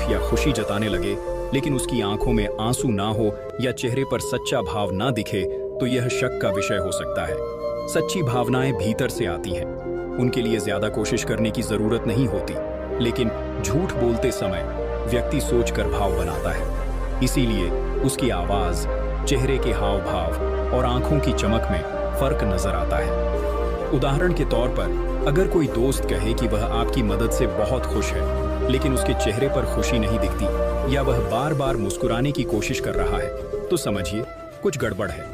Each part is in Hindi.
या खुशी जताने लगे लेकिन उसकी आंखों में आंसू ना हो या चेहरे पर सच्चा भाव ना दिखे तो यह शक का विषय हो सकता है। सच्ची भावनाएं भीतर से आती हैं, उनके लिए ज्यादा कोशिश करने की जरूरत नहीं होती, लेकिन झूठ बोलते समय व्यक्ति सोचकर भाव बनाता है। इसीलिए उसकी आवाज, चेहरे के हाव भाव और आंखों की चमक में फर्क नजर आता है। उदाहरण के तौर पर अगर कोई दोस्त कहे कि वह आपकी मदद से बहुत खुश है लेकिन उसके चेहरे पर खुशी नहीं दिखती या वह बार बार मुस्कुराने की कोशिश कर रहा है तो समझिए कुछ गड़बड़ है।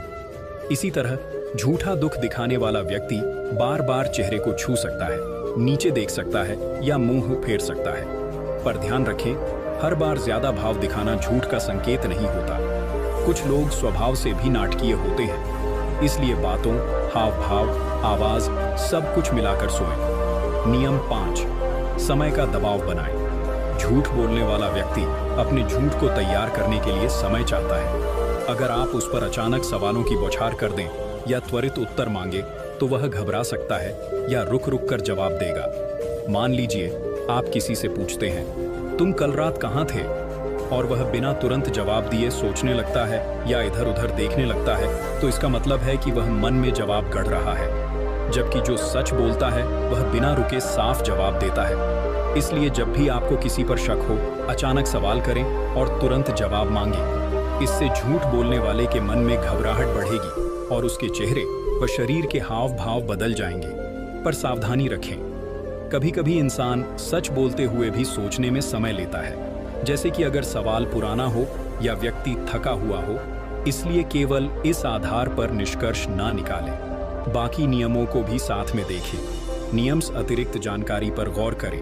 इसी तरह झूठा दुख दिखाने वाला व्यक्ति बार बार चेहरे को छू सकता है, नीचे देख सकता है या मुंह फेर सकता है। पर ध्यान रखें, हर बार ज्यादा भाव दिखाना झूठ का संकेत नहीं होता। कुछ लोग स्वभाव से भी नाटकीय होते हैं, इसलिए बातों, हाव भाव, आवाज सब कुछ मिलाकर सोएं। नियम 5, समय का दबाव बनाएं। झूठ बोलने वाला व्यक्ति अपने झूठ को तैयार करने के लिए समय चाहता है। अगर आप उस पर अचानक सवालों की बौछार कर दें या त्वरित उत्तर मांगे तो वह घबरा सकता है या रुक रुक कर जवाब देगा। मान लीजिए आप किसी से पूछते हैं, तुम कल रात कहाँ थे? और वह बिना तुरंत जवाब दिए सोचने लगता है या इधर उधर देखने लगता है, तो इसका मतलब है कि वह मन में जवाब गढ़ रहा है। जबकि जो सच बोलता है वह बिना रुके साफ जवाब देता है। इसलिए जब भी आपको किसी पर शक हो, अचानक सवाल करें और तुरंत जवाब मांगें। इससे झूठ बोलने वाले के मन में घबराहट बढ़ेगी और उसके चेहरे व शरीर के हाव भाव बदल जाएंगे। पर सावधानी रखें, कभी कभी इंसान सच बोलते हुए भी सोचने में समय लेता है, जैसे कि अगर सवाल पुराना हो या व्यक्ति थका हुआ हो। इसलिए केवल इस आधार पर निष्कर्ष ना निकालें, बाकी नियमों को भी साथ में देखें। नियम से अतिरिक्त जानकारी पर गौर करें।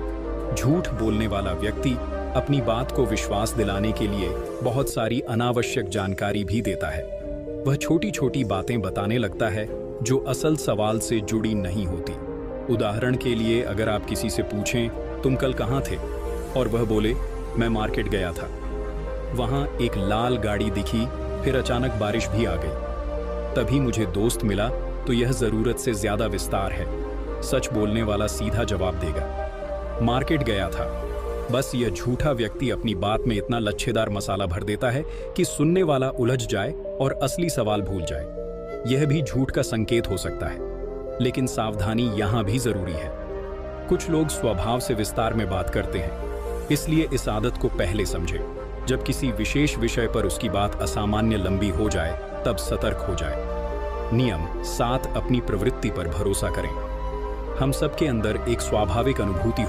झूठ बोलने वाला व्यक्ति अपनी बात को विश्वास दिलाने के लिए बहुत सारी अनावश्यक जानकारी भी देता है। वह छोटी छोटी बातें बताने लगता है जो असल सवाल से जुड़ी नहीं होती। उदाहरण के लिए अगर आप किसी से पूछें, तुम कल कहाँ थे? और वह बोले, मैं मार्केट गया था, वहां एक लाल गाड़ी दिखी, फिर अचानक बारिश भी आ गई, तभी मुझे दोस्त मिला, तो यह जरूरत से ज्यादा विस्तार है। सच बोलने वाला सीधा जवाब देगा, मार्केट गया था। बस यह झूठा व्यक्ति अपनी बात में इतना लच्छेदार मसाला भर देता है कि सुनने वाला उलझ जाए और असली सवाल भूल जाए। यह भी झूठ का संकेत हो सकता है, लेकिन सावधानी यहां भी जरूरी है। कुछ लोग स्वभाव से विस्तार में बात करते हैं, इसलिए इस आदत को पहले समझें। जब किसी विशेष विषय पर उसकी बात असामान्य लंबी हो जाए तब सतर्क हो जाए। नियम 7, अपनी प्रवृत्ति पर भरोसा करें। हम सबके अंदर एक स्वाभाविक अनुभूति